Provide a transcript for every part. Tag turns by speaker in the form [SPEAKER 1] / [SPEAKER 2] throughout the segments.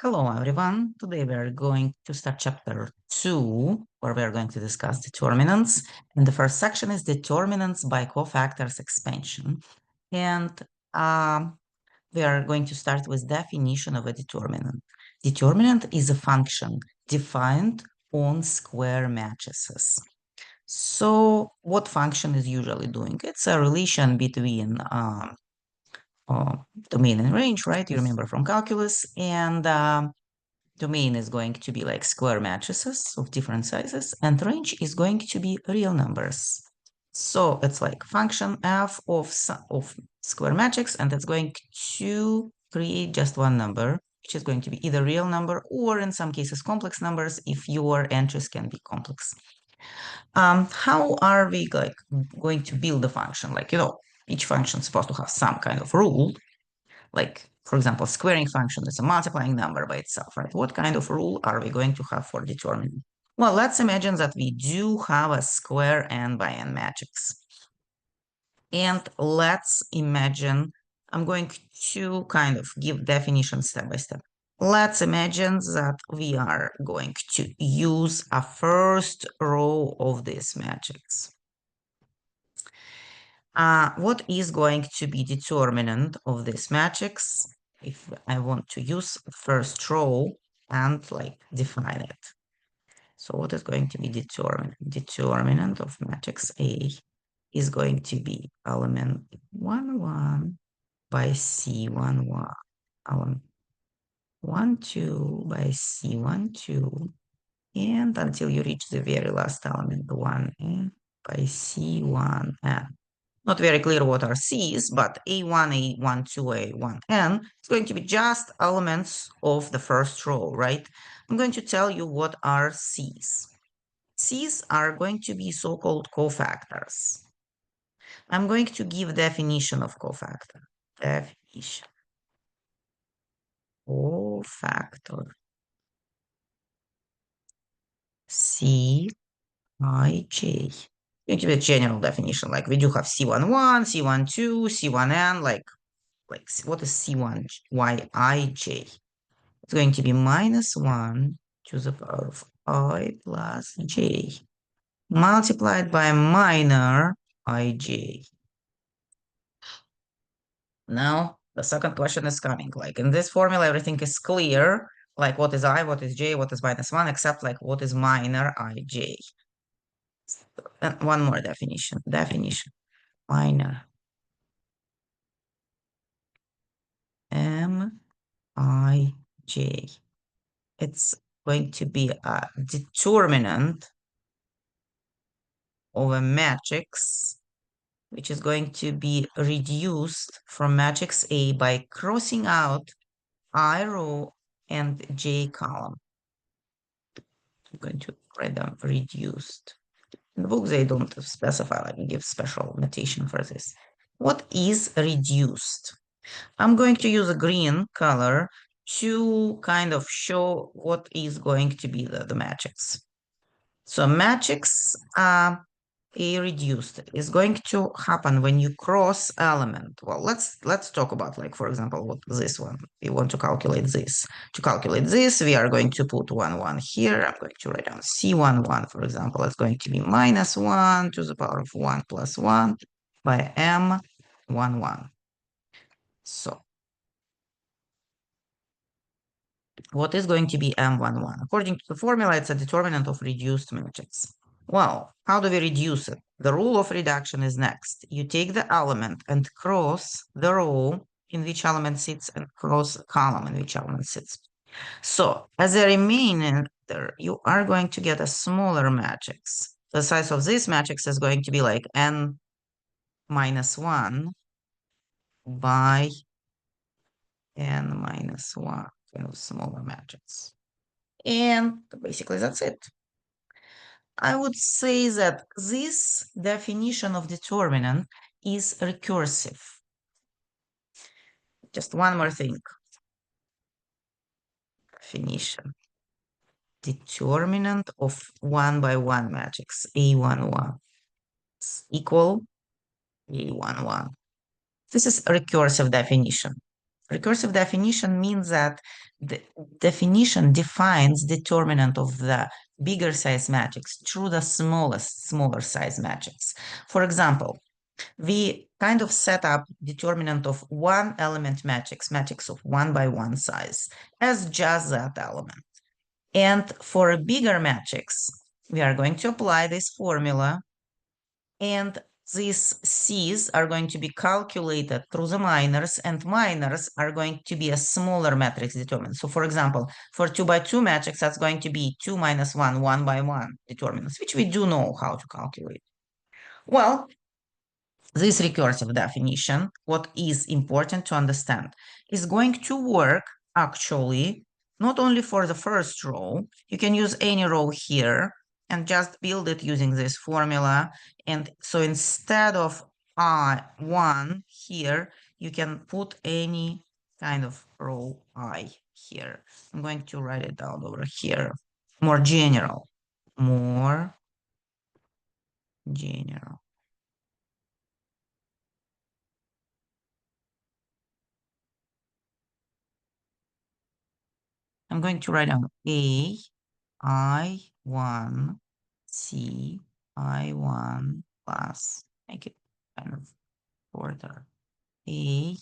[SPEAKER 1] Hello, everyone. Today we are going to start chapter 2, where we are going to discuss determinants. And the first section is determinants by cofactors expansion. And we are going to start with definition of a determinant. Determinant is a function defined on square matrices. So what function is usually doing? It's a relation between domain and range, right? You remember from calculus. And domain is going to be like square matrices of different sizes, and range is going to be real numbers. So it's like function f of square matrix, and it's going to create just one number, which is going to be either real number or in some cases complex numbers if your entries can be complex. How are we going to build the function? Each function is supposed to have some kind of rule. Like, for example, squaring function is a multiplying number by itself, right? What kind of rule are we going to have for determining? Well, let's imagine that we do have a square n by n matrix. And let's imagine, I'm going to kind of give definition step by step. Let's imagine that we are going to use a first row of this matrix. What is going to be determinant of this matrix if I want to use first row and define it? So what is going to be determinant? Determinant of matrix A is going to be element 1, 1 by C1, 1, element 1, 2 by C1, 2, and until you reach the very last element, 1n by C1, n. Not very clear what are C's, but A1, A1, 2, A1, N is going to be just elements of the first row, right? I'm going to tell you what are C's. C's are going to be so-called cofactors. I'm going to give definition of cofactor. Definition. Cofactor. C, I, J. Going to be a general definition. Like we do have C11, C12, C1N, like what is C1 Yij? It's going to be minus 1 to the power of I plus j multiplied by minor ij. Now, the second question is coming. Like in this formula, everything is clear. Like what is I, what is j, what is minus 1, except like what is minor ij. And one more definition. Definition. Minor m I j. It's going to be a determinant of a matrix, which is going to be reduced from matrix A by crossing out I row and j column. I'm going to write them reduced. In the book, they don't specify, like give special notation for this. What is reduced? I'm going to use a green color to kind of show what is going to be the matrix. So matrix A reduced is going to happen when you cross element. Well, let's talk about, like, for example, what this one. We want to calculate this. To calculate this, we are going to put 1, 1 here. I'm going to write down C1, 1, for example. It's going to be minus 1 to the power of 1 plus 1 by M, 1, 1. So what is going to be M11? According to the formula, it's a determinant of reduced matrix. Well, how do we reduce it? The rule of reduction is next. You take the element and cross the row in which element sits and cross the column in which element sits. So as a remainder, you are going to get a smaller matrix. The size of this matrix is going to be like n minus 1 by n minus 1, kind of smaller matrix. And basically that's it. I would say that this definition of determinant is recursive. Just one more thing. Definition. Determinant of 1 by 1 matrix, A11 is equal A11. This is a recursive definition. Recursive definition means that the definition defines determinant of the bigger size matrix through the smaller size matrix. For example, we kind of set up determinant of one element matrix of 1 by 1 size as just that element. And for a bigger matrix, we are going to apply this formula, and these C's are going to be calculated through the minors, and minors are going to be a smaller matrix determinant. So for example, for 2 by 2 matrix, that's going to be 2 minus 1, 1 by 1 determinants, which we do know how to calculate. Well, this recursive definition, what is important to understand, is going to work actually not only for the first row. You can use any row here and just build it using this formula. And so instead of I1 here, you can put any kind of row I here. I'm going to write it down over here. More general. More general. I'm going to write down A, I1, C, I1 plus, make it kind of shorter. A,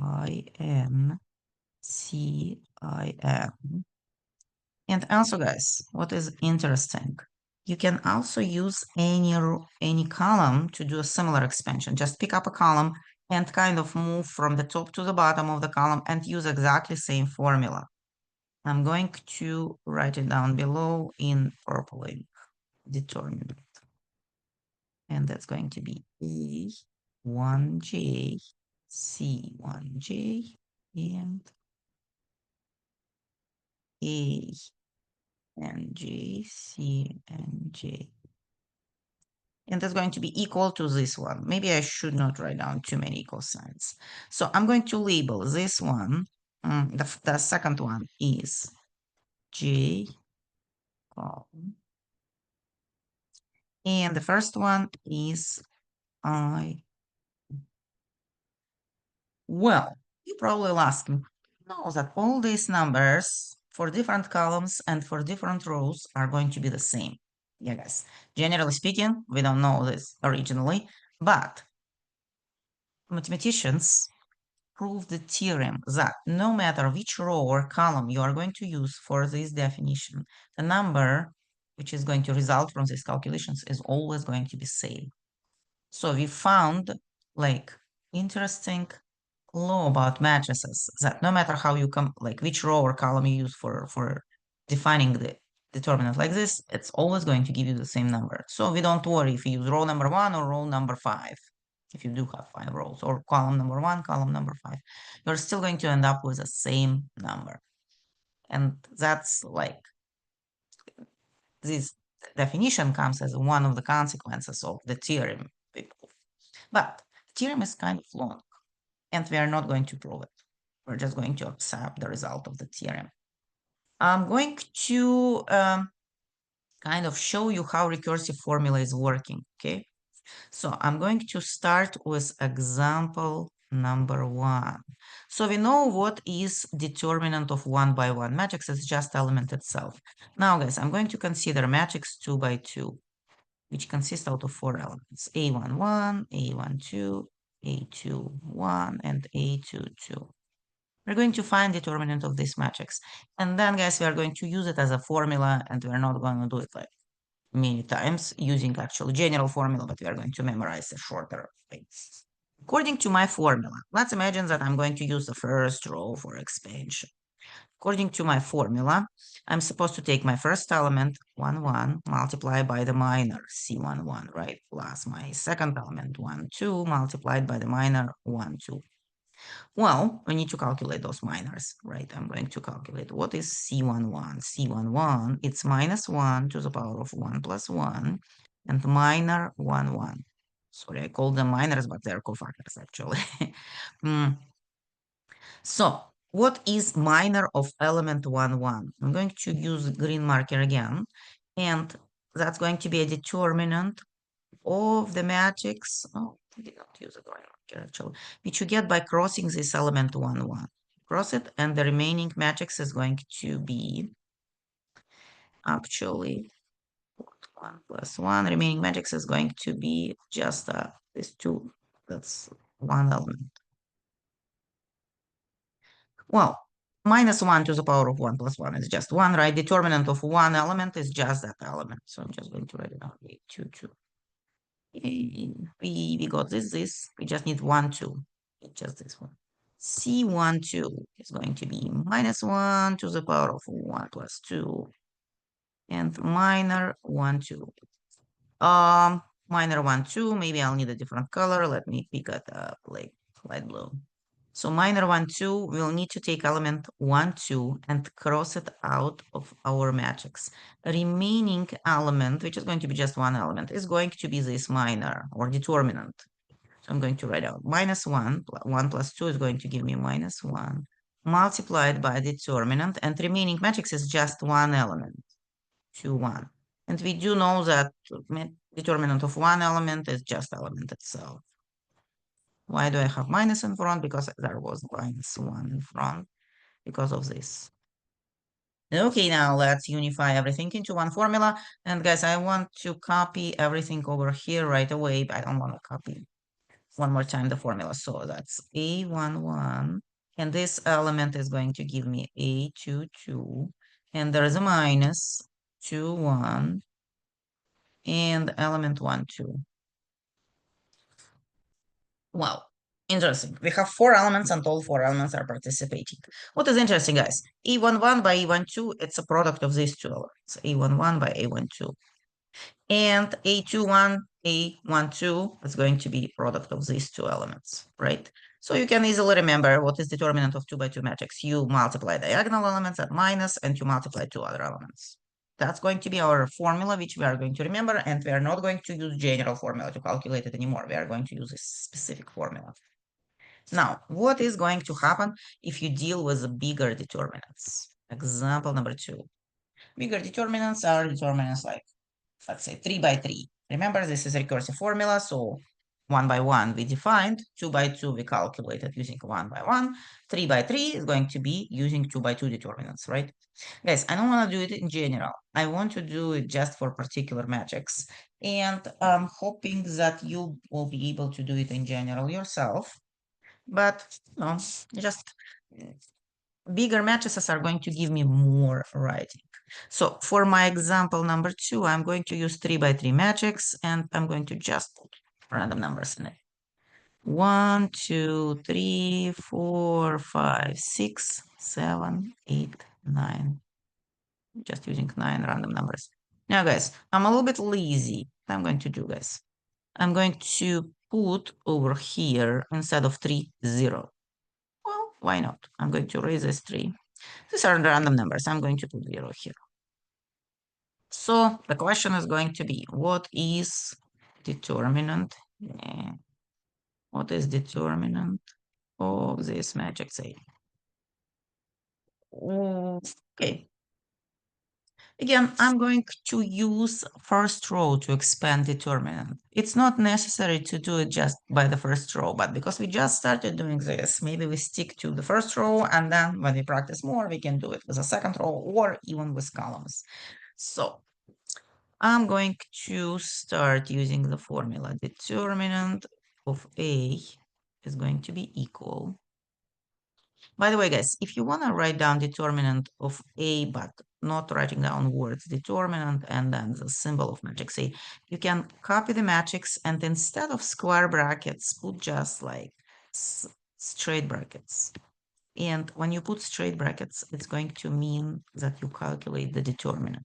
[SPEAKER 1] I-N, C, I-N. And also, guys, what is interesting, you can also use any column to do a similar expansion. Just pick up a column and kind of move from the top to the bottom of the column and use exactly same formula. I'm going to write it down below in purple ink, determinant. And that's going to be A1J, C1J, and A and J, C and J. And that's going to be equal to this one. Maybe I should not write down too many equal signs. So I'm going to label this one. The second one is J column. And the first one is I. Well, you probably ask me, know that all these numbers for different columns and for different rows are going to be the same. Yeah, guys. Generally speaking, we don't know this originally, but mathematicians prove the theorem that no matter which row or column you are going to use for this definition, the number which is going to result from these calculations is always going to be same. So we found like interesting law about matrices that no matter how you come, like which row or column you use for defining the determinant like this, it's always going to give you the same number. So we don't worry if you use row number 1 or row number 5. If you do have 5 rows, or column number 1, column number 5, you're still going to end up with the same number. And that's like, this definition comes as one of the consequences of the theorem. But the theorem is kind of long, and we are not going to prove it. We're just going to accept the result of the theorem. I'm going to kind of show you how recursive formula is working, okay? So I'm going to start with example number 1. So we know what is determinant of 1 by 1 matrix. It's just element itself. Now, guys, I'm going to consider matrix 2 by 2, which consists out of 4 elements: A11, A12, A21, and A22. We're going to find determinant of this matrix. And then, guys, we are going to use it as a formula, and we're not going to do it like many times using actual general formula, but we are going to memorize a shorter way. According to my formula, let's imagine that I'm going to use the first row for expansion. According to my formula, I'm supposed to take my first element, 1, 1, multiply by the minor, C1, 1, right? Plus my second element, 1, 2, multiplied by the minor, 1, 2. Well, we need to calculate those minors, right? I'm going to calculate what is C11. C11, it's minus 1 to the power of 1 plus 1, and minor 1, 1. Sorry, I call them minors, but they're cofactors, actually. So, what is minor of element 1, 1? I'm going to use green marker again, and that's going to be a determinant of the matrix. Oh, I did not use a green marker, actually, which you get by crossing this element 1, 1. cross it, and the remaining matrix is going to be actually 1 plus 1. Remaining matrix is going to be just this 2. That's one element. Well, minus 1 to the power of 1 plus 1 is just 1, right? Determinant of one element is just that element. So I'm just going to write it down. 8, 2, 2. We got this. We just need 1, 2. It's just this one. C1, 2 is going to be minus 1 to the power of 1 plus 2. And minor 1, 2. Minor 1, 2. Maybe I'll need a different color. Let me pick it up like light blue. So minor 1, 2, we'll need to take element 1, 2 and cross it out of our matrix. Remaining element, which is going to be just one element, is going to be this minor or determinant. So I'm going to write out minus 1. 1 plus 2 is going to give me minus 1 multiplied by determinant, and remaining matrix is just one element, 2, 1. And we do know that determinant of one element is just element itself. Why do I have minus in front? Because there was minus 1 in front because of this. Okay, now let's unify everything into one formula. And guys, I want to copy everything over here right away, but I don't want to copy one more time the formula. So that's A11, and this element is going to give me A22, and there is a minus 2, 1, and element 1, 2. Wow, interesting. We have 4 elements and all 4 elements are participating. What is interesting, guys? A11 by A12, it's a product of these two elements. A11 by A12. And A21, A12 is going to be product of these two elements, right? So you can easily remember what is determinant of 2 by 2 matrix. You multiply diagonal elements at minus and you multiply 2 other elements. That's going to be our formula, which we are going to remember, and we are not going to use general formula to calculate it anymore. We are going to use a specific formula. Now, what is going to happen if you deal with the bigger determinants? Example number 2. Bigger determinants are determinants like, let's say, 3 by 3. Remember, this is a recursive formula, so 1 by 1 we defined, 2 by 2 we calculated using 1 by 1, 3 by 3 is going to be using 2 by 2 determinants, right? Guys, I don't want to do it in general. I want to do it just for particular matrix, and I'm hoping that you will be able to do it in general yourself. But no, just bigger matrices are going to give me more writing. So for my example number 2, I'm going to use 3 by 3 matrix, and I'm going to just put random numbers in it. 1, 2, 3, 4, 5, 6, 7, 8, 9. Just using 9 random numbers. Now, guys, I'm a little bit lazy. What I'm going to do, guys, I'm going to put over here, instead of 3, 0. Well, why not? I'm going to raise this 3. These are random numbers. I'm going to put 0 here. So the question is going to be, what is determinant? What is determinant of this matrix A? Okay. Again, I'm going to use first row to expand determinant. It's not necessary to do it just by the first row, but because we just started doing this, maybe we stick to the first row, and then when we practice more, we can do it with a second row or even with columns. So I'm going to start using the formula. Determinant of A is going to be equal. By the way, guys, if you want to write down determinant of A, but not writing down words determinant and then the symbol of matrix A, you can copy the matrix and instead of square brackets, put just like straight brackets. And when you put straight brackets, it's going to mean that you calculate the determinant.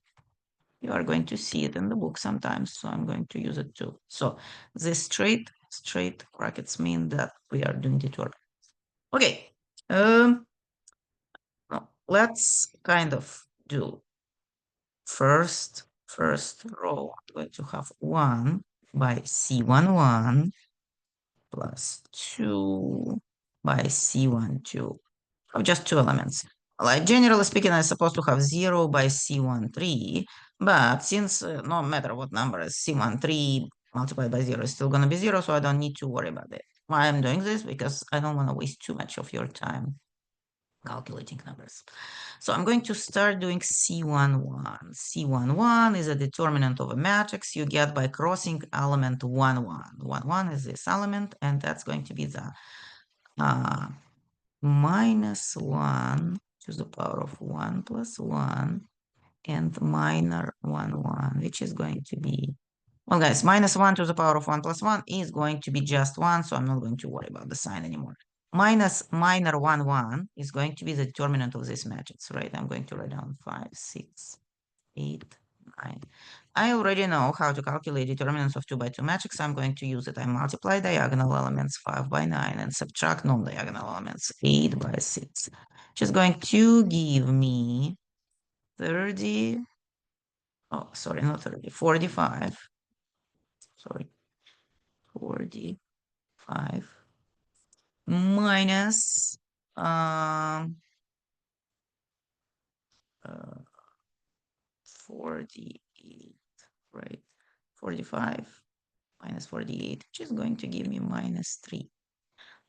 [SPEAKER 1] You are going to see it in the book sometimes, so I'm going to use it too. So the straight brackets mean that we are doing determinant. Okay. Let's kind of do first row. I'm going to have 1 by C11 plus 2 by C12. Oh, just 2 elements. Like generally speaking, I'm supposed to have 0 by C13, but since no matter what number is C13 multiplied by 0 is still going to be 0, so I don't need to worry about it. Why I'm doing this? Because I don't want to waste too much of your time. calculating numbers. So I'm going to start doing C11. C11 is a determinant of a matrix you get by crossing element 1, 1. 1, 1 is this element, and that's going to be the minus 1 to the power of 1 plus 1 and minor 1, 1, which is going to be, well, guys, minus 1 to the power of 1 plus 1 is going to be just 1, so I'm not going to worry about the sign anymore. Minus minor 1, 1 is going to be the determinant of this matrix, right? I'm going to write down 5, 6, 8, 9. I already know how to calculate determinants of 2 by 2 matrix. I'm going to use it. I multiply diagonal elements 5 by 9 and subtract non-diagonal elements 8 by 6, which is going to give me 30, oh, sorry, not 30, 45, sorry, 45 minus um, 48, right? 45 minus 48, which is going to give me minus 3.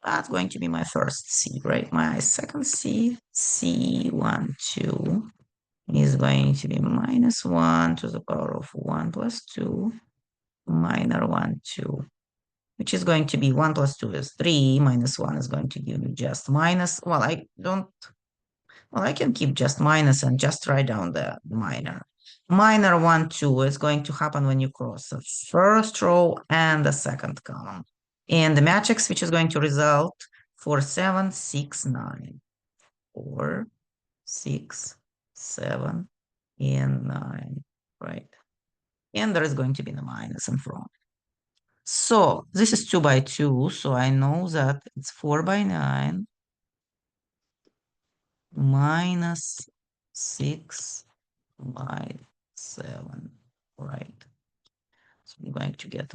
[SPEAKER 1] That's going to be my first C, right? My second C, C1, 2, is going to be minus 1 to the power of 1 plus 2, minor 1, 2, which is going to be 1 plus 2 is 3, minus 1 is going to give me just minus, well, I can keep just minus and just write down the minor. Minor 1, 2 is going to happen when you cross the first row and the second column. And the matrix, which is going to result for 7, 6, 9. 4, 6, 7, and 9, right? And there is going to be the minus in front. So this is 2 by 2, so I know that it's 4 by 9 minus 6 by 7, right? So I'm going to get,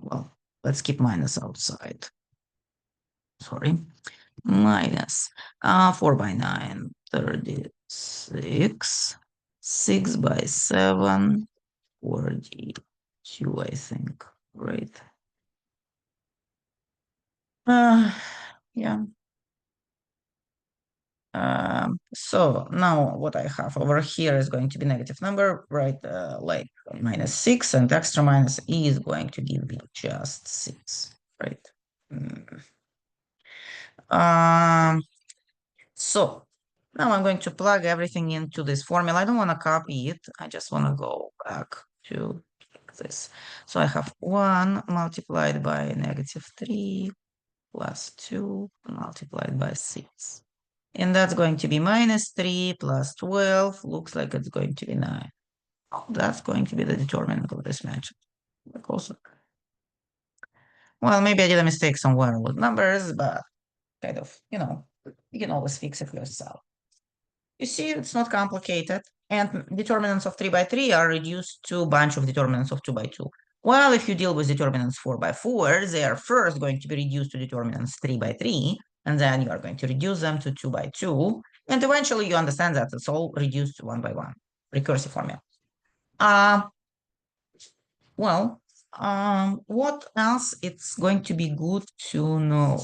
[SPEAKER 1] well, let's keep minus outside. Sorry, minus 4 by 9, 36, 6 by 7, 42, I think, right? Yeah. So now what I have over here is going to be negative number, right? Like minus 6, and extra minus e is going to give me just 6, right? So now I'm going to plug everything into this formula. I don't want to copy it. I just want to go back to this. So I have 1 multiplied by negative 3 plus 2 multiplied by 6. And that's going to be minus 3 plus 12. Looks like it's going to be 9. Oh, that's going to be the determinant of this match. Well, maybe I did a mistake somewhere with numbers, but kind of, you can always fix it yourself. You see, it's not complicated. And determinants of 3 by 3 are reduced to a bunch of determinants of 2 by 2. While if you deal with determinants 4 by 4, they are first going to be reduced to determinants 3 by 3, and then you are going to reduce them to 2 by 2. And eventually you understand that it's all reduced to 1 by 1, recursive formula. What else it's going to be good to know?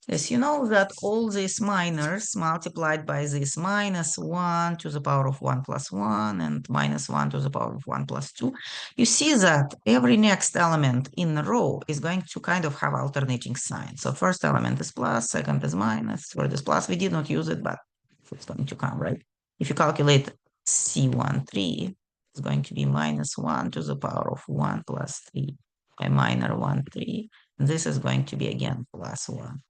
[SPEAKER 1] Yes, you know that all these minors multiplied by this minus 1 to the power of 1 plus 1 and minus 1 to the power of 1 plus 2, you see that every next element in the row is going to kind of have alternating signs. So first element is plus, second is minus, third is plus. We did not use it, but it's going to come, right? If you calculate C13, it's going to be minus 1 to the power of 1 plus 3 by minor 1, 3. And this is going to be again plus 1.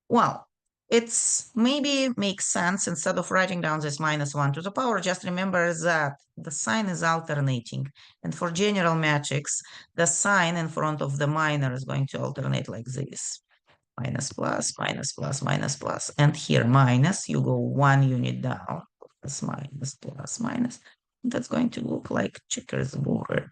[SPEAKER 1] Well, it's maybe makes sense instead of writing down this minus 1 to the power, just remember that the sign is alternating. And for general matrix, the sign in front of the minor is going to alternate like this. Minus plus, minus plus, minus plus. And here minus, you go 1 unit down, plus minus, plus minus. That's going to look like checkers board.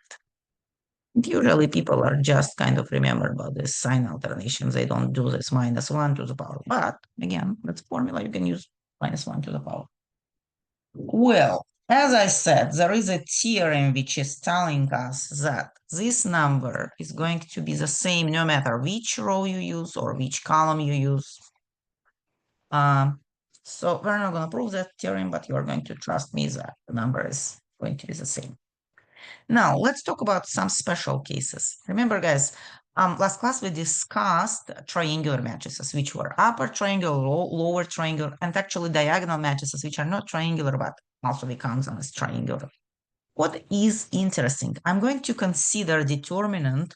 [SPEAKER 1] Usually people are just kind of remember about this sign alternations. They don't do this minus 1 to the power. But again, that's formula. You can use minus 1 to the power. Well, as I said, there is a theorem which is telling us that this number is going to be the same no matter which row you use or which column you use. So we're not going to prove that theorem, but you're going to trust me that the number is going to be the same. Now, let's talk about some special cases. Remember, guys, last class we discussed triangular matrices, which were upper triangle, lower triangle, and actually diagonal matrices, which are not triangular, but also we count them as triangular. What is interesting, I'm going to consider determinant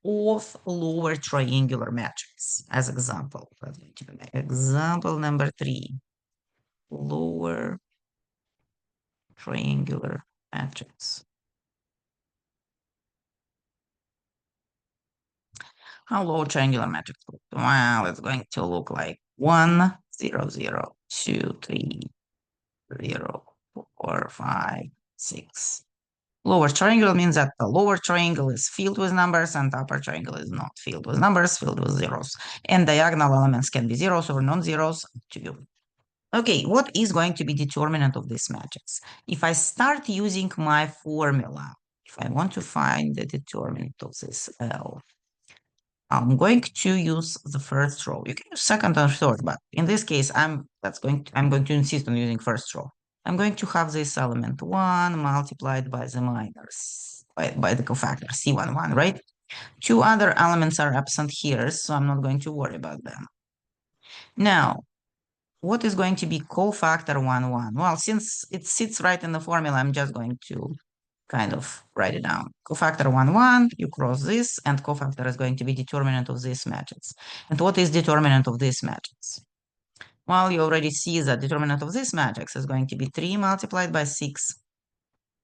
[SPEAKER 1] of lower triangular matrix as example. Example number 3, lower triangular matrix. How low triangular matrix look? Well, it's going to look like 1, 0, 0, 2, 3, 0, 4, 5, 6. Lower triangle means that the lower triangle is filled with numbers and the upper triangle is not filled with numbers, filled with zeros. And diagonal elements can be zeros or non-zeros, up to you. Okay, what is going to be determinant of this matrix? If I start using my formula, if I want to find the determinant of this L, I'm going to use the first row. You can use second or third, but in this case, I'm going to insist on using first row. I'm going to have this element 1 multiplied by the minors, by the cofactor C11, right? Two other elements are absent here, so I'm not going to worry about them. Now, what is going to be cofactor 1, 1? Well, since it sits right in the formula, I'm just going to kind of write it down. Cofactor 1, 1, you cross this, and cofactor is going to be determinant of this matrix. And what is determinant of this matrix? Well, you already see that determinant of this matrix is going to be 3 multiplied by 6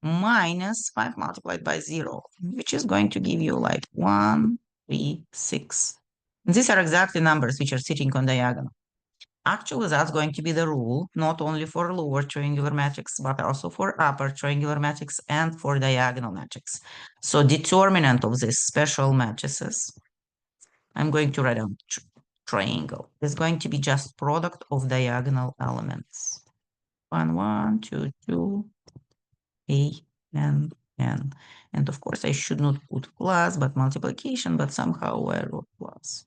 [SPEAKER 1] minus 5 multiplied by 0, which is going to give you like 1, 3, 6. And these are exactly numbers which are sitting on diagonal. Actually, that's going to be the rule, not only for lower triangular matrix, but also for upper triangular matrix and for diagonal matrix. So determinant of these special matrices, I'm going to write down triangle, is going to be just product of diagonal elements. 1, 1, 2, 2, A, N, N. And of course, I should not put plus, but multiplication, but somehow I wrote plus.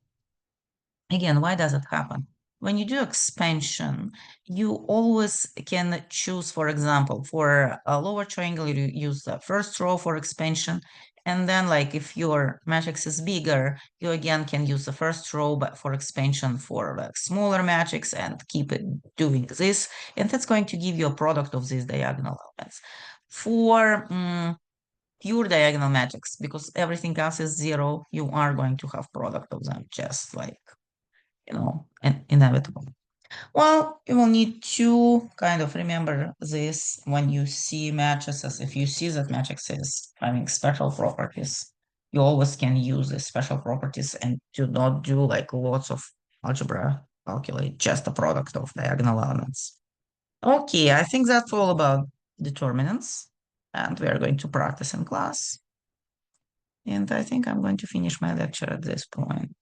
[SPEAKER 1] Again, why does it happen? When you do expansion, you always can choose, for example, for a lower triangle, you use the first row for expansion. And then like if your matrix is bigger, you again can use the first row but for expansion for like smaller matrix and keep it doing this. And that's going to give you a product of these diagonal elements. For pure diagonal matrix, because everything else is zero, you are going to have product of them just like inevitable. Well, you will need to kind of remember this when you see matrices. If you see that matrix is having special properties, you always can use the special properties and do not do like lots of algebra, calculate just the product of diagonal elements. Okay, I think that's all about determinants, and we are going to practice in class. And I think I'm going to finish my lecture at this point.